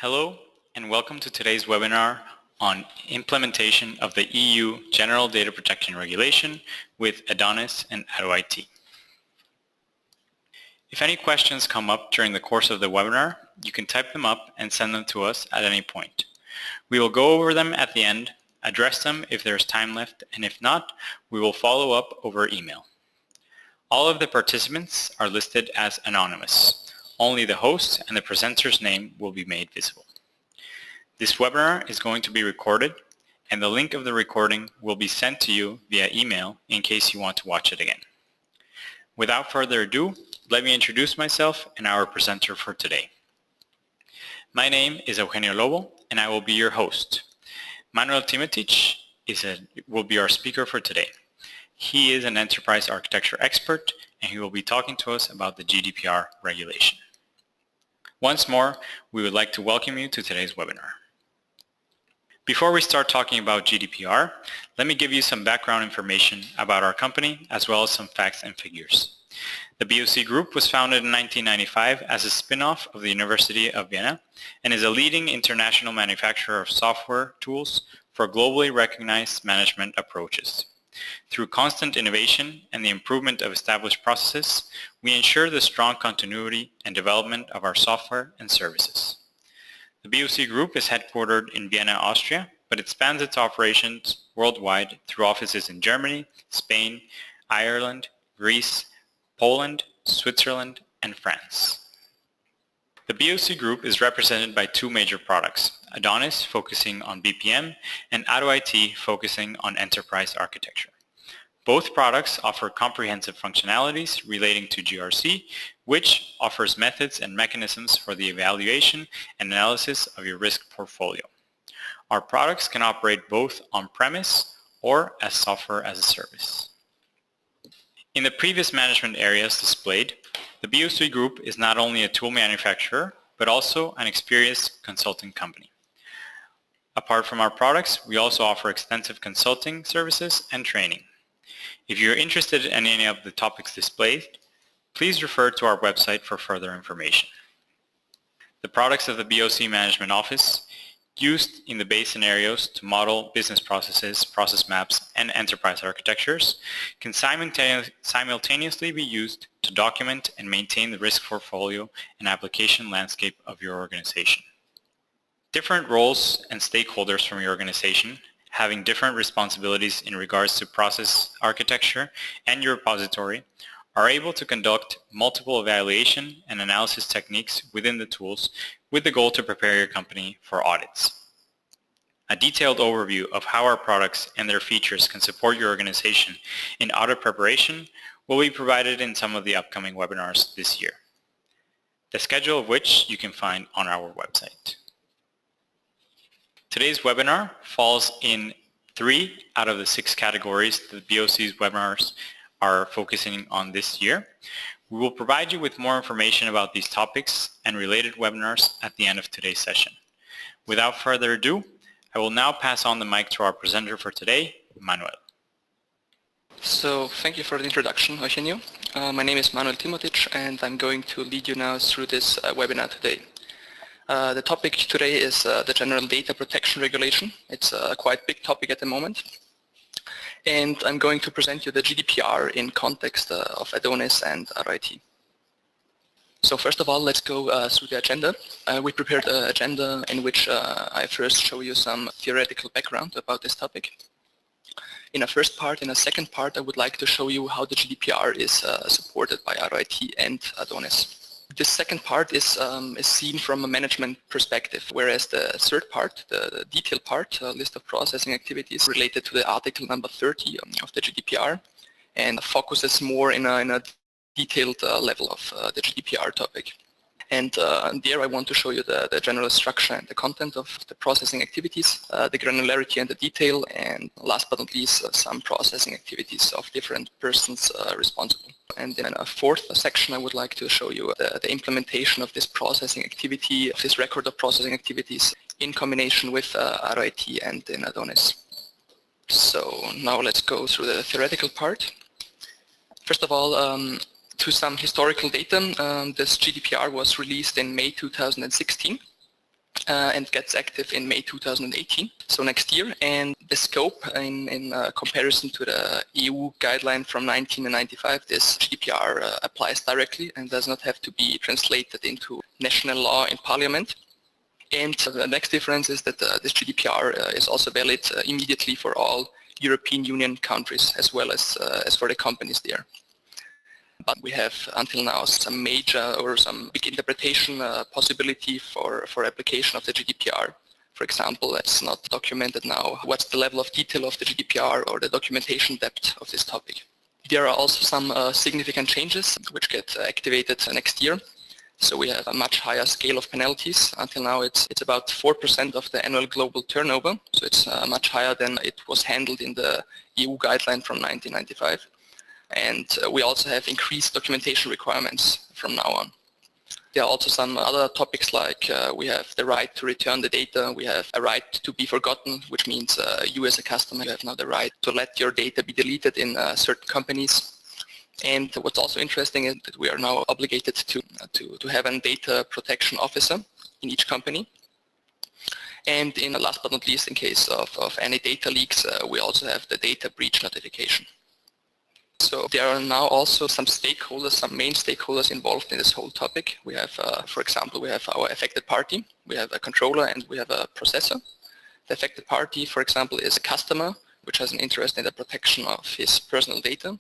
Hello and welcome to today's webinar on implementation of the EU General Data Protection Regulation with ADONIS and ADOIT. If any questions come up during the course of the webinar, you can type them up and send them to us at any point. We will go over them at the end, address them if there is time left, and if not, we will follow up over email. All of the participants are listed as anonymous. Only the host and the presenter's name will be made visible. This webinar is going to be recorded, and the link of the recording will be sent to you via email in case you want to watch it again. Without further ado, let me introduce myself and our presenter for today. My name is Eugenio Lobo, and I will be your host. Manuel Timotic will be our speaker for today. He is an enterprise architecture expert, and he will be talking to us about the GDPR regulation. Once more, we would like to welcome you to today's webinar. Before we start talking about GDPR, let me give you some background information about our company, as well as some facts and figures. The BOC Group was founded in 1995 as a spin-off of the University of Vienna and is a leading international manufacturer of software tools for globally recognized management approaches. Through constant innovation and the improvement of established processes, we ensure the strong continuity and development of our software and services. The BOC Group is headquartered in Vienna, Austria, but it spans its operations worldwide through offices in Germany, Spain, Ireland, Greece, Poland, Switzerland, and France. The BOC Group is represented by two major products, ADONIS focusing on BPM and ADOIT focusing on enterprise architecture. Both products offer comprehensive functionalities relating to GRC, which offers methods and mechanisms for the evaluation and analysis of your risk portfolio. Our products can operate both on-premise or as software as a service. In the previous management areas displayed, the BOC Group is not only a tool manufacturer, but also an experienced consulting company. Apart from our products, we also offer extensive consulting services and training. If you're interested in any of the topics displayed, please refer to our website for further information. The products of the BOC Management Office used in the base scenarios to model business processes, process maps, and enterprise architectures can simultaneously be used to document and maintain the risk portfolio and application landscape of your organization. Different roles and stakeholders from your organization having different responsibilities in regards to process architecture and your repository are able to conduct multiple evaluation and analysis techniques within the tools with the goal to prepare your company for audits. A detailed overview of how our products and their features can support your organization in audit preparation will be provided in some of the upcoming webinars this year, the schedule of which you can find on our website. Today's webinar falls in 3 out of the 6 categories that BOC's webinars are focusing on this year. We will provide you with more information about these topics and related webinars at the end of today's session. Without further ado, I will now pass on the mic to our presenter for today, Manuel. So thank you for the introduction, Eugenio. My name is Manuel Timotic, and I'm going to lead you now through this webinar today. The topic today is the General Data Protection Regulation. It's a quite big topic at the moment. And I'm going to present you the GDPR in context of ADONIS and ADOIT. So first of all, let's go through the agenda. We prepared an agenda in which I first show you some theoretical background about this topic. In a first part, in a second part, I would like to show you how the GDPR is supported by ADOIT and ADONIS. This second part is seen from a management perspective, whereas the third part, the detailed part, list of processing activities related to the article number 30 of the GDPR, and focuses more in a detailed level of the GDPR topic. And there I want to show you the general structure and the content of the processing activities, the granularity and the detail, and last but not least, some processing activities of different persons responsible. And in a fourth section, I would like to show you the implementation of this processing activity, of this record of processing activities in combination with ADOIT and in ADONIS. So now let's go through the theoretical part. First of all, to some historical data, this GDPR was released in May 2016, and gets active in May 2018, so next year. And the scope in comparison to the EU guideline from 1995, this GDPR applies directly and does not have to be translated into national law in Parliament. And the next difference is that this GDPR is also valid immediately for all European Union countries as well as for the companies there. But we have until now some major or some big interpretation possibility for application of the GDPR. For example, it's not documented now what's the level of detail of the GDPR or the documentation depth of this topic. There are also some significant changes which get activated next year. So we have a much higher scale of penalties. Until now it's about 4% of the annual global turnover. So it's much higher than it was handled in the EU guideline from 1995. And we also have increased documentation requirements from now on. There are also some other topics like we have the right to return the data, we have a right to be forgotten, which means you as a customer have now the right to let your data be deleted in certain companies. And what's also interesting is that we are now obligated to have a data protection officer in each company. And in last but not least, in case of any data leaks, we also have the data breach notification. So there are now also some stakeholders, some main stakeholders involved in this whole topic. We have, for example, we have our affected party, we have a controller, and we have a processor. The affected party, for example, is a customer, which has an interest in the protection of his personal data.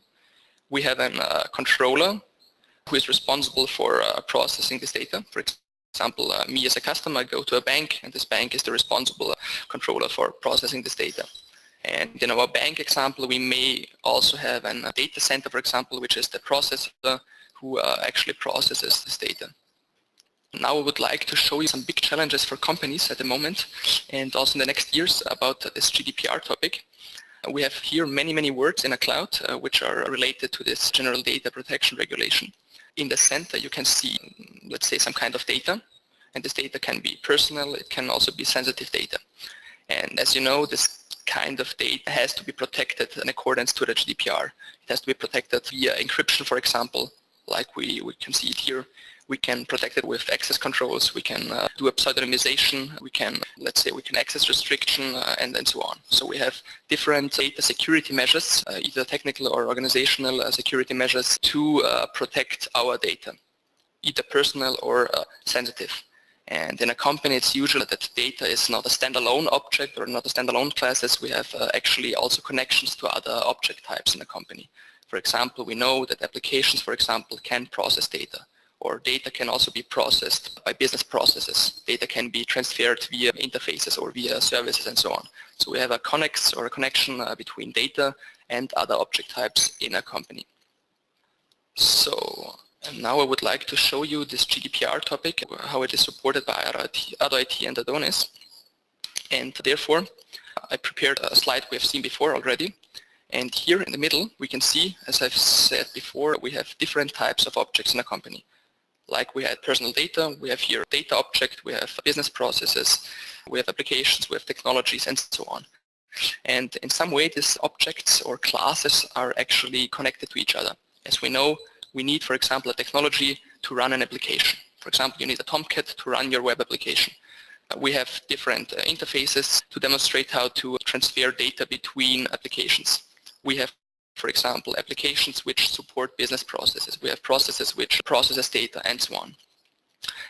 We have a controller who is responsible for processing this data. For example, me as a customer, I go to a bank, and this bank is the responsible controller for processing this data. And in our bank example, we may also have a data center, for example, which is the processor who actually processes this data. Now I would like to show you some big challenges for companies at the moment and also in the next years about this GDPR topic. We have here many words in a cloud which are related to this general data protection regulation. In the center you can see, let's say, some kind of data, and this data can be personal, it can also be sensitive data. And as you know, this kind of data has to be protected in accordance to the GDPR. It has to be protected via encryption, for example, like we can see it here. We can protect it with access controls, we can do a pseudonymization, we can, let's say, we can access restriction and so on. So we have different data security measures, either technical or organizational security measures to protect our data, either personal or sensitive. And in a company, it's usual that data is not a standalone object or not a standalone classes. We have actually also connections to other object types in a company. For example, we know that applications, for example, can process data, or data can also be processed by business processes. Data can be transferred via interfaces or via services and so on. So we have a connex or a connection between data and other object types in a company. So, and now I would like to show you this GDPR topic, how it is supported by ADOIT and ADONIS. And therefore, I prepared a slide we have seen before already. And here in the middle, we can see, as I've said before, we have different types of objects in a company. Like we had personal data, we have here data object, we have business processes, we have applications, we have technologies, and so on. And in some way, these objects or classes are actually connected to each other. As we know, we need, for example, a technology to run an application. For example, you need a Tomcat to run your web application. We have different interfaces to demonstrate how to transfer data between applications. We have, for example, applications which support business processes. We have processes which processes data and so on.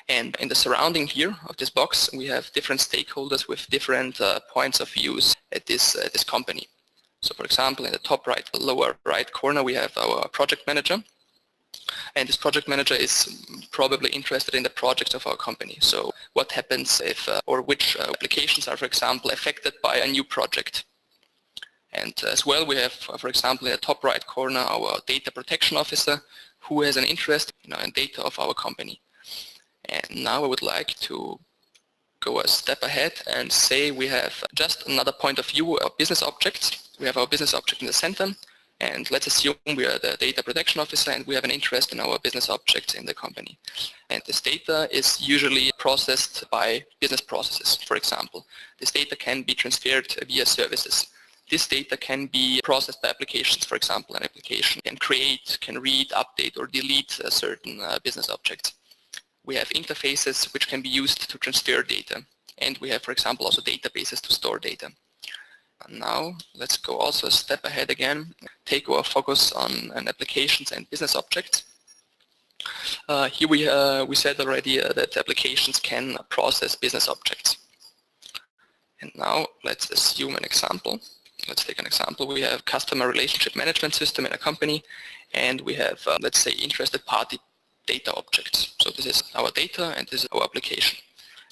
And in the surrounding here of this box, we have different stakeholders with different points of views at this company. So for example, in the top right, lower right corner, we have our project manager. And this project manager is probably interested in the projects of our company. So what happens if, or which applications are, for example, affected by a new project. And as well, we have, for example, in the top right corner, our data protection officer who has an interest in data of our company. And now I would like to go a step ahead and say we have just another point of view of business objects. We have our business object in the center. And let's assume we are the data protection officer and we have an interest in our business objects in the company. And this data is usually processed by business processes, for example. This data can be transferred via services. This data can be processed by applications. For example, an application can create, can read, update, or delete certain business objects. We have interfaces which can be used to transfer data. and we have, for example, also databases to store data. And now let's go also a step ahead again, take our focus on applications and business objects. Here we said already that applications can process business objects. And now let's assume an example. Let's take an example. We have customer relationship management system in a company, and we have, let's say, interested party data objects. So this is our data and this is our application.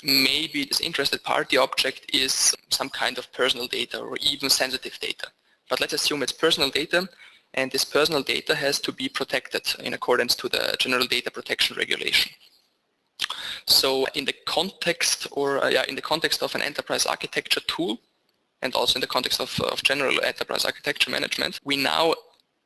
Maybe this interested party object is some kind of personal data or even sensitive data. But let's assume it's personal data, and this personal data has to be protected in accordance to the General Data Protection Regulation. So in the context of an enterprise architecture tool, and also in the context of general enterprise architecture management, we now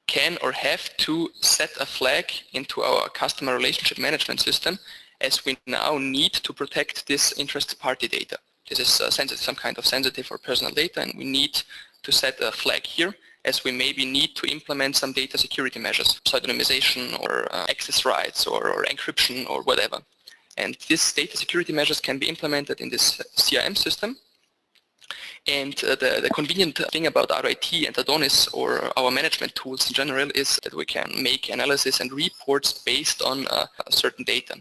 can or have to set a flag into our customer relationship management system, as we now need to protect this interested party data. This is some kind of sensitive or personal data, and we need to set a flag here, as we maybe need to implement some data security measures, pseudonymization or access rights or encryption or whatever. And these data security measures can be implemented in this CRM system. And the convenient thing about ADOIT and ADONIS, or our management tools in general, is that we can make analysis and reports based on certain data.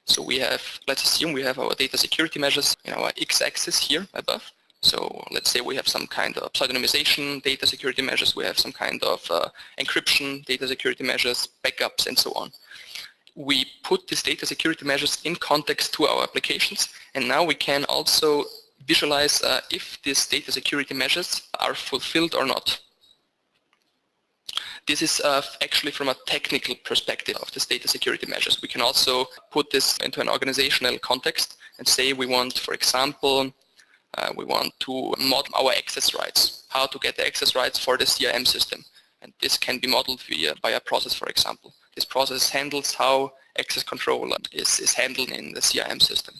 So we have, let's assume we have our data security measures in our x-axis here above. So let's say we have some kind of pseudonymization data security measures, we have some kind of encryption data security measures, backups, and so on. We put these data security measures in context to our applications, and now we can also visualize if these data security measures are fulfilled or not. This is actually from a technical perspective of this data security measures. We can also put this into an organizational context and say we want, for example, we want to model our access rights, how to get the access rights for the CRM system. And this can be modeled by a process, for example. This process handles how access control is handled in the CRM system.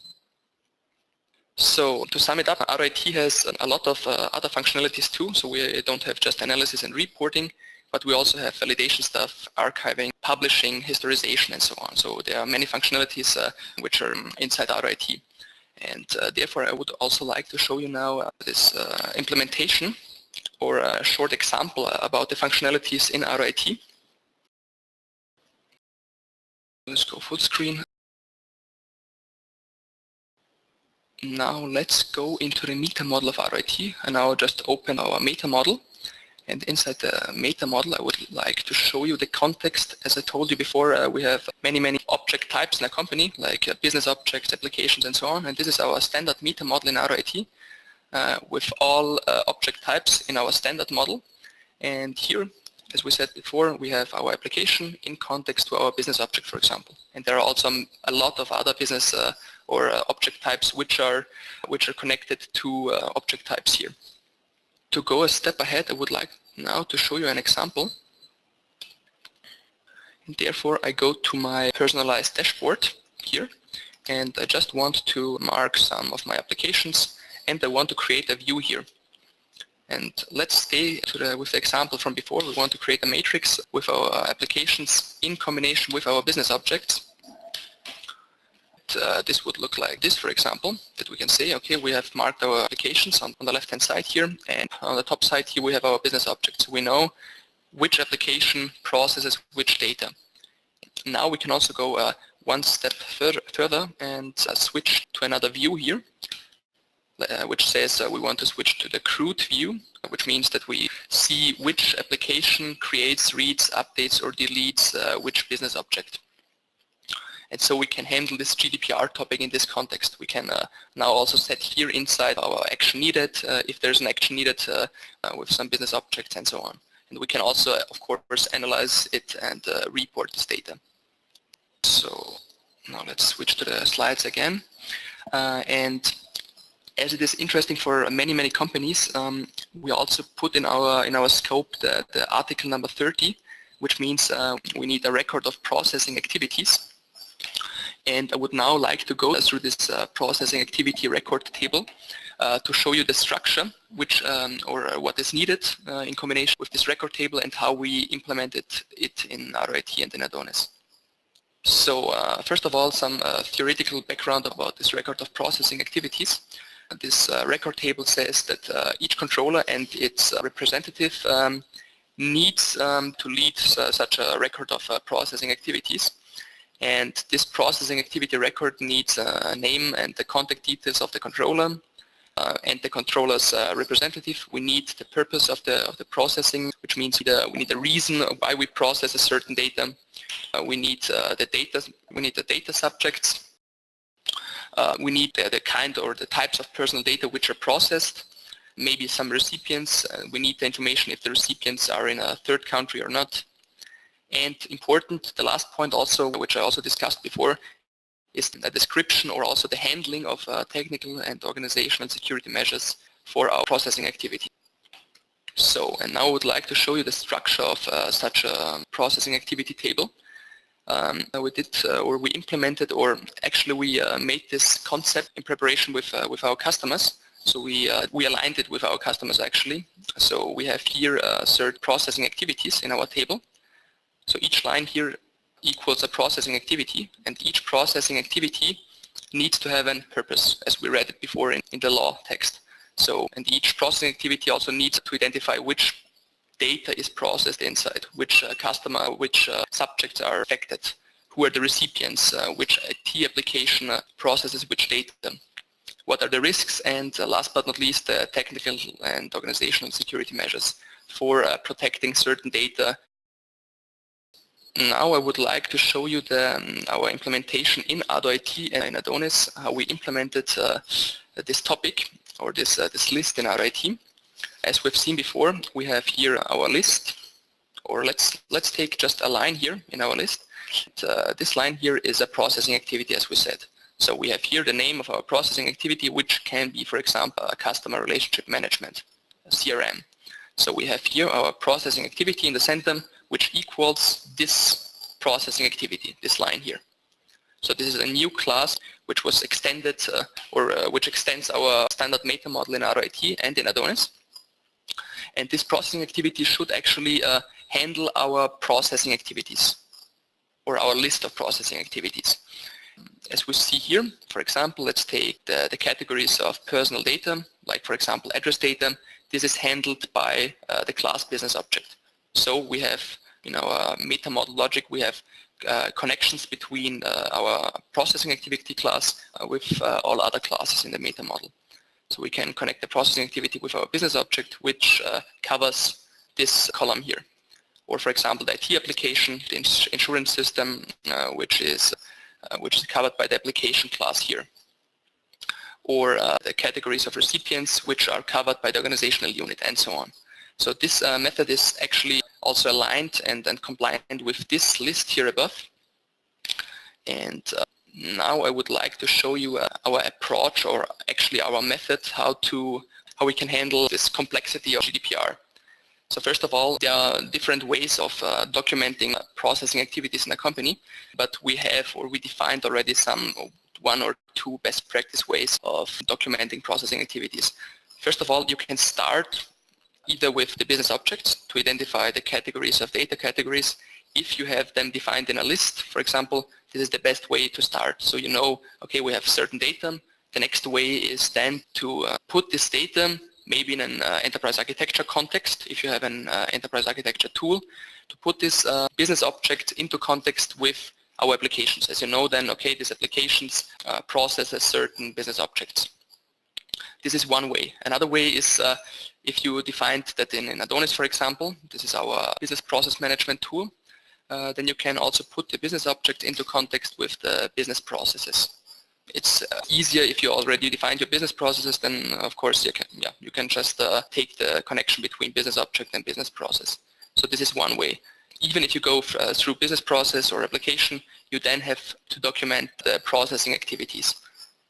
So to sum it up, ADOIT has a lot of other functionalities too. So we don't have just analysis and reporting, but we also have validation stuff, archiving, publishing, historization, and so on. So there are many functionalities which are inside ADOIT. And therefore, I would also like to show you now this implementation or a short example about the functionalities in ADOIT. Let's go full screen. Now let's go into the meta model of ADOIT, and I'll just open our meta model. And inside the meta model, I would like to show you the context. As I told you before, we have many object types in a company, like business objects, applications, and so on. And this is our standard meta model in ADOIT with all object types in our standard model. And here, as we said before, we have our application in context to our business object, for example. And there are also a lot of other business or object types which are connected to object types here. To go a step ahead, I would like now to show you an example. And therefore, I go to my personalized dashboard here, and I just want to mark some of my applications, and I want to create a view here. And let's stay with the example from before. We want to create a matrix with our applications in combination with our business objects. This would look like this, for example, that we can say, okay, we have marked our applications on the left-hand side here, and on the top side here we have our business objects. So we know which application processes which data. Now we can also go one step further and switch to another view here, which says we want to switch to the CRUD view, which means that we see which application creates, reads, updates, or deletes which business object. And so we can handle this GDPR topic in this context. We can now also set here inside our action needed, if there's an action needed with some business objects and so on. And we can also, of course, analyze it and report this data. So now let's switch to the slides again. And as it is interesting for many companies, we also put in our scope the article number 30, which means we need a record of processing activities. And I would now like to go through this processing activity record table to show you the structure which or what is needed in combination with this record table and how we implemented it in ADOIT and in ADONIS. So first of all, some theoretical background about this record of processing activities. This record table says that each controller and its representative needs to lead such a record of processing activities. And this processing activity record needs a name and the contact details of the controller and the controller's representative. We need the purpose of the processing, which means we need a reason why we process a certain data. We need the data subjects. We need the kind or the types of personal data which are processed. Maybe some recipients. We need the information if the recipients are in a third country or not. And important, the last point also, which I also discussed before, is a description or also the handling of technical and organizational security measures for our processing activity. So, and now I would like to show you the structure of such a processing activity table. We implemented, or actually we made this concept in preparation with our customers. So we aligned it with our customers actually. So we have here certain processing activities in our table. So each line here equals a processing activity, and each processing activity needs to have a purpose, as we read it before in the law text. So, and each processing activity also needs to identify which data is processed inside, which customer, which subjects are affected, who are the recipients, which IT application processes which data, what are the risks, and last but not least, the technical and organizational security measures for protecting certain data. Now I would like to show you our implementation in ADOIT and in ADONIS, how we implemented this topic or this list in ADOIT. As we've seen before, we have here our list, or let's take just a line here in our list. This line here is a processing activity, as we said. So we have here the name of our processing activity, which can be, for example, a customer relationship management, a CRM. So we have here our processing activity in the center, which equals this processing activity, this line here. So this is a new class which was extended, which extends our standard meta model in ADOIT and in ADONIS. And this processing activity should actually handle our processing activities, or our list of processing activities. As we see here, for example, let's take the categories of personal data, like for example address data. This is handled by the class business object. So we have in our meta model logic, we have connections between our processing activity class with all other classes in the meta model. So we can connect the processing activity with our business object, which covers this column here. Or for example, the IT application, the insurance system, which is covered by the application class here. Or the categories of recipients, which are covered by the organizational unit, and so on. So this method is actually also aligned and compliant with this list here above. And now I would like to show you our approach, or actually our method, how we can handle this complexity of GDPR. So first of all, there are different ways of documenting processing activities in a company, but we defined already one or two best practice ways of documenting processing activities. First of all, you can start either with the business objects to identify the categories of data categories. If you have them defined in a list, for example, this is the best way to start. So you know, okay, we have certain data. The next way is then to put this data maybe in an enterprise architecture context, if you have an enterprise architecture tool, to put this business object into context with our applications. As you know then, okay, these applications processes certain business objects. This is one way. Another way is if you defined that in ADONIS, for example, this is our business process management tool, then you can also put the business object into context with the business processes. It's easier if you already defined your business processes, then of course you can just take the connection between business object and business process. So this is one way. Even if you go through business process or application, you then have to document the processing activities.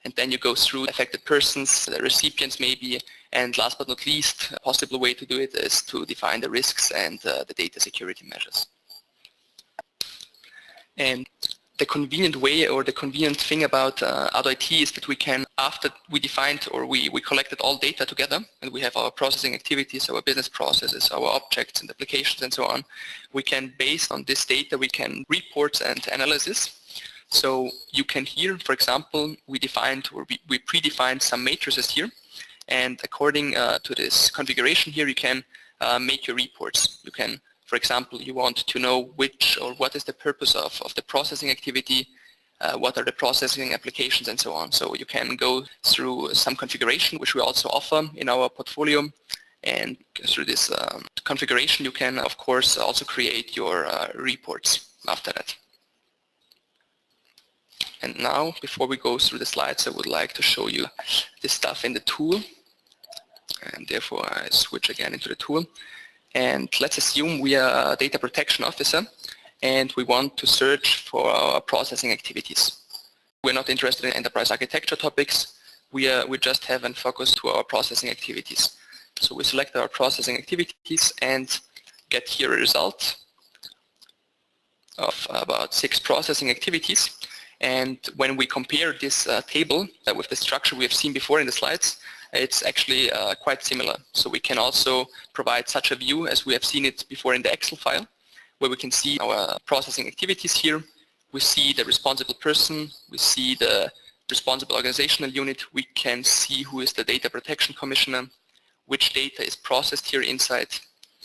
And then you go through affected persons, the recipients maybe, and last but not least, a possible way to do it is to define the risks and the data security measures. And The convenient way or the convenient thing about ADOIT is that we can, after we defined or we collected all data together, and we have our processing activities, our business processes, our objects and applications and so on, we can, based on this data, we can reports and analysis. So you can here, for example, we defined or we predefined some matrices here, and according to this configuration here, you can make your reports. You can, for example, you want to know which or what is the purpose of the processing activity, what are the processing applications and so on. So you can go through some configuration, which we also offer in our portfolio, and through this configuration you can of course also create your reports after that. And now, before we go through the slides, I would like to show you this stuff in the tool, and therefore I switch again into the tool. And let's assume we are a data protection officer and we want to search for our processing activities. We're not interested in enterprise architecture topics. We just have a focus to our processing activities. So we select our processing activities and get here a result of about 6 processing activities. And when we compare this table with the structure we have seen before in the slides, it's actually quite similar. So we can also provide such a view as we have seen it before in the Excel file, where we can see our processing activities here. We see the responsible person, we see the responsible organizational unit, we can see who is the data protection commissioner, which data is processed here inside,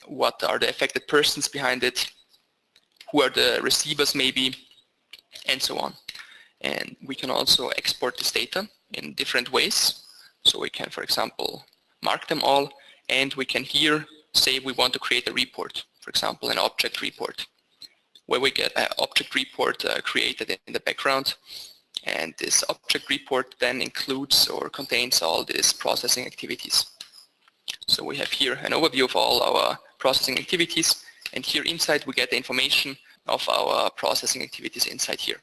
what are the affected persons behind it, who are the receivers maybe, and so on. And we can also export this data in different ways. So we can, for example, mark them all, and we can here say we want to create a report, for example, an object report, where we get an object report created in the background. And this object report then includes or contains all these processing activities. So we have here an overview of all our processing activities, and here inside we get the information of our processing activities inside here.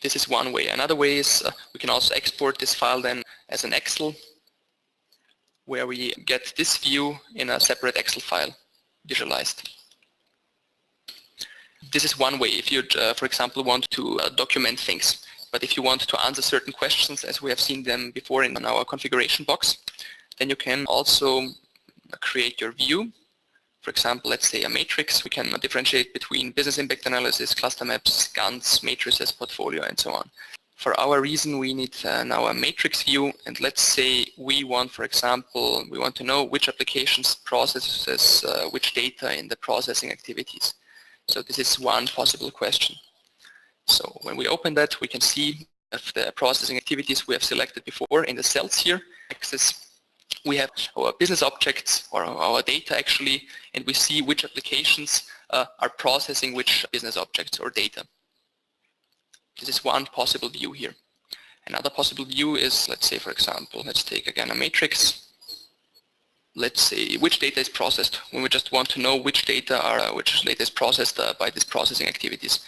This is one way. Another way is we can also export this file then as an Excel, where we get this view in a separate Excel file visualized. This is one way if you, for example, want to document things. But if you want to answer certain questions, as we have seen them before in our configuration box, then you can also create your view. For example, let's say a matrix. We can differentiate between business impact analysis, cluster maps, GANs, matrices, portfolio, and so on. For our reason, we need now a matrix view, and let's say we want, for example, we want to know which applications processes which data in the processing activities. So this is one possible question. So when we open that, we can see if the processing activities we have selected before in the cells here, axis. We have our business objects or our data actually, and we see which applications are processing which business objects or data. This is one possible view here. Another possible view is, let's say, for example, let's take again a matrix. Let's say which data is processed, when we just want to know which data is processed by these processing activities.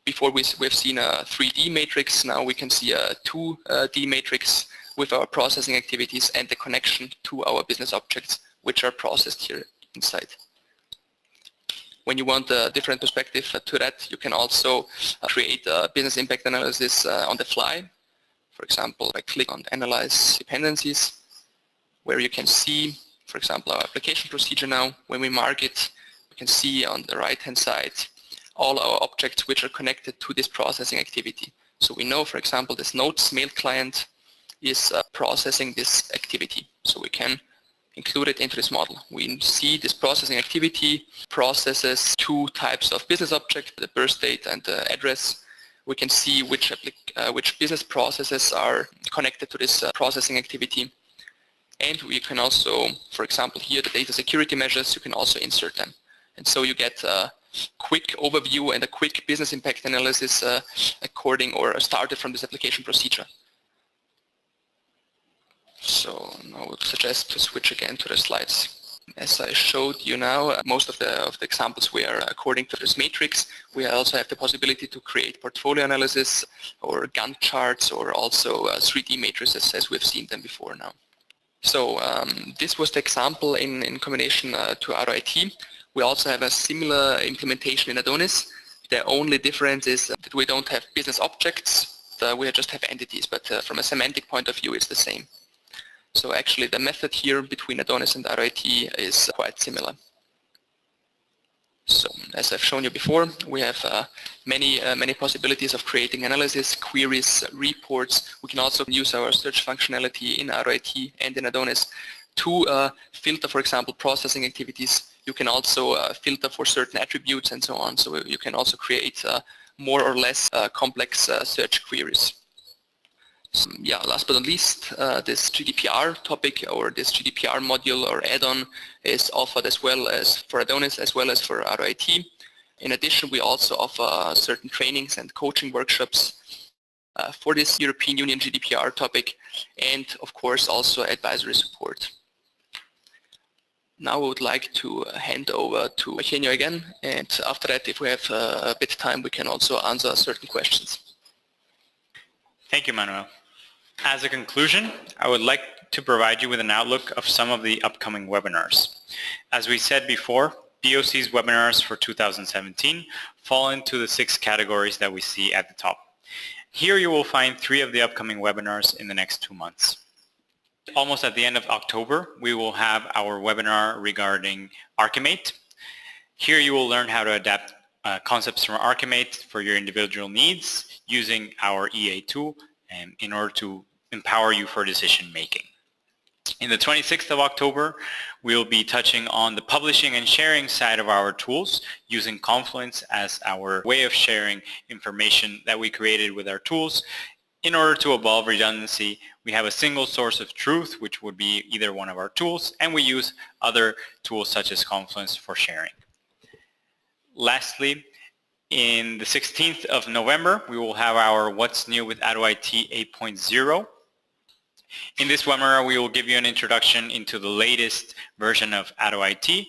Before we've seen a 3D matrix, now we can see a 2D matrix with our processing activities and the connection to our business objects, which are processed here inside. When you want a different perspective to that, you can also create a business impact analysis on the fly. For example, I click on Analyze Dependencies, where you can see, for example, our application procedure now. When we mark it, we can see on the right-hand side all our objects which are connected to this processing activity. So we know, for example, this notes mail client is processing this activity. So we can include it into this model. We see this processing activity processes 2 types of business objects, the birth date and the address. We can see which business processes are connected to this processing activity. And we can also, for example, here the data security measures, you can also insert them. And so you get a quick overview and a quick business impact analysis started from this application procedure. So I would suggest to switch again to the slides. As I showed you now, most of the examples we are according to this matrix. We also have the possibility to create portfolio analysis or Gantt charts or also 3D matrices as we've seen them before now. So this was the example in combination to ADOIT. We also have a similar implementation in ADONIS. The only difference is that we don't have business objects, we just have entities, but from a semantic point of view it's the same. So actually the method here between ADONIS and ADOIT is quite similar. So as I've shown you before, we have many possibilities of creating analysis, queries, reports. We can also use our search functionality in ADOIT and in ADONIS to filter, for example, processing activities. You can also filter for certain attributes and so on. So you can also create more or less complex search queries. So, yeah, last but not least, this GDPR topic or this GDPR module or add-on is offered as well as for ADONIS as well as for ADOIT. In addition, we also offer certain trainings and coaching workshops for this European Union GDPR topic, and of course also advisory support. Now I would like to hand over to Eugenio again, and after that, if we have a bit of time, we can also answer certain questions. Thank you, Manuel. As a conclusion, I would like to provide you with an outlook of some of the upcoming webinars. As we said before, BOC's webinars for 2017 fall into the 6 categories that we see at the top. Here you will find 3 of the upcoming webinars in the next 2 months. Almost at the end of October, we will have our webinar regarding Archimate. Here you will learn how to adapt concepts from Archimate for your individual needs using our EA tool in order to empower you for decision making. In the 26th of October, we'll be touching on the publishing and sharing side of our tools using Confluence as our way of sharing information that we created with our tools. In order to evolve redundancy, we have a single source of truth, which would be either one of our tools, and we use other tools such as Confluence for sharing. Lastly, in the 16th of November, we will have our What's New with ADOIT 8.0. In this webinar, we will give you an introduction into the latest version of ADOIT,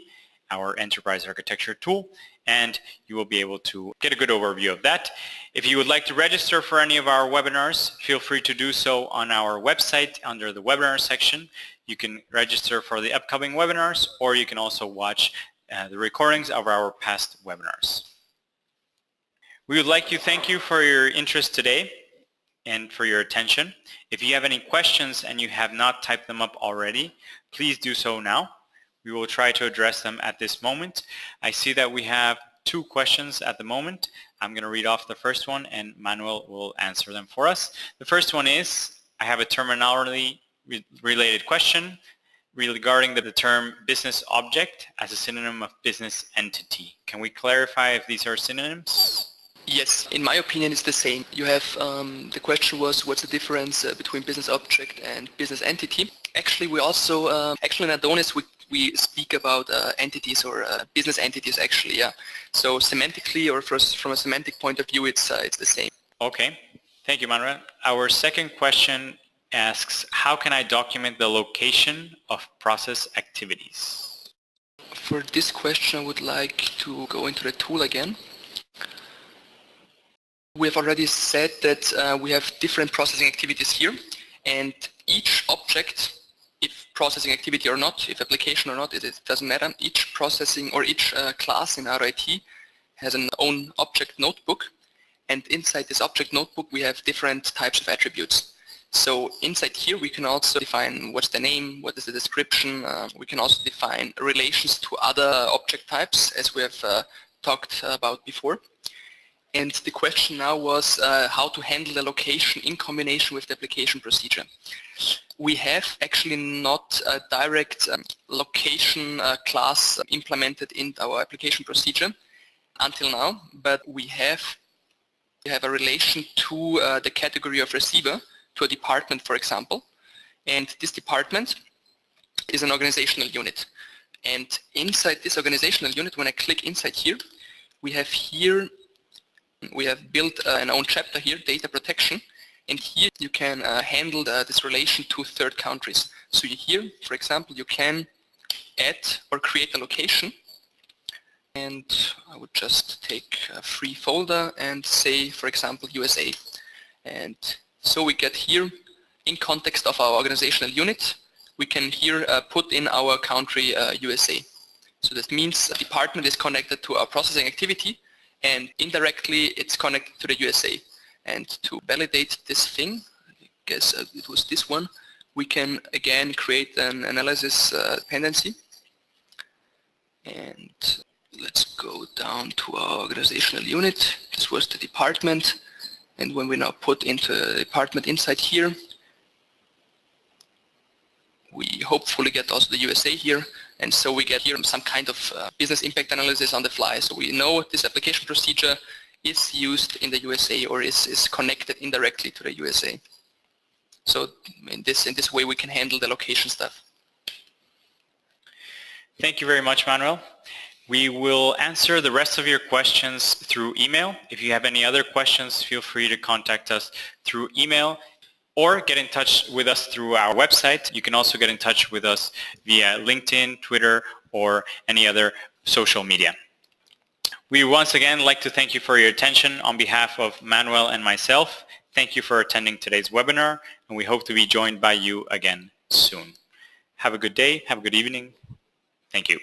our enterprise architecture tool, and you will be able to get a good overview of that. If you would like to register for any of our webinars, feel free to do so on our website under the webinar section. You can register for the upcoming webinars, or you can also watch the recordings of our past webinars. We would like to thank you for your interest today and for your attention. If you have any questions and you have not typed them up already, please do so now. We will try to address them at this moment. I see that we have 2 questions at the moment. I'm going to read off the first one and Manuel will answer them for us. The first one is, I have a terminology related question regarding the term business object as a synonym of business entity. Can we clarify if these are synonyms? Yes, in my opinion it's the same. You have, the question was what's the difference between business object and business entity. Actually we also, in ADONIS we speak about entities or business entities actually, yeah. So semantically or from a semantic point of view it's the same. Okay, thank you Manuel. Our second question asks, how can I document the location of process activities? For this question I would like to go into the tool again. We have already said that we have different processing activities here, and each object, if processing activity or not, if application or not, it doesn't matter. Each processing or each class in ADOIT has an own object notebook, and inside this object notebook we have different types of attributes. So inside here we can also define what's the name, what is the description. We can also define relations to other object types as we have talked about before. And the question now was how to handle the location in combination with the application procedure. We have actually not a direct location class implemented in our application procedure until now, but we have a relation to the category of receiver, to a department for example, and this department is an organizational unit. And inside this organizational unit, when I click inside here, we have built an own chapter here, data protection, and here you can handle this relation to third countries. So here, for example, you can add or create a location, and I would just take a free folder and say, for example, USA. And so we get here, in context of our organizational unit, we can here put in our country USA. So that means a department is connected to our processing activity, and indirectly it's connected to the USA. And to validate this thing, I guess it was this one, we can again create an analysis dependency. And let's go down to our organizational unit. This was the department. And when we now put into the department inside here, we hopefully get also the USA here. And so we get here some kind of business impact analysis on the fly. So we know this application procedure is used in the USA or is connected indirectly to the USA. So in this way we can handle the location stuff. Thank you very much, Manuel. We will answer the rest of your questions through email. If you have any other questions, feel free to contact us through email or get in touch with us through our website. You can also get in touch with us via LinkedIn, Twitter, or any other social media. We once again like to thank you for your attention on behalf of Manuel and myself. Thank you for attending today's webinar, and we hope to be joined by you again soon. Have a good day. Have a good evening. Thank you.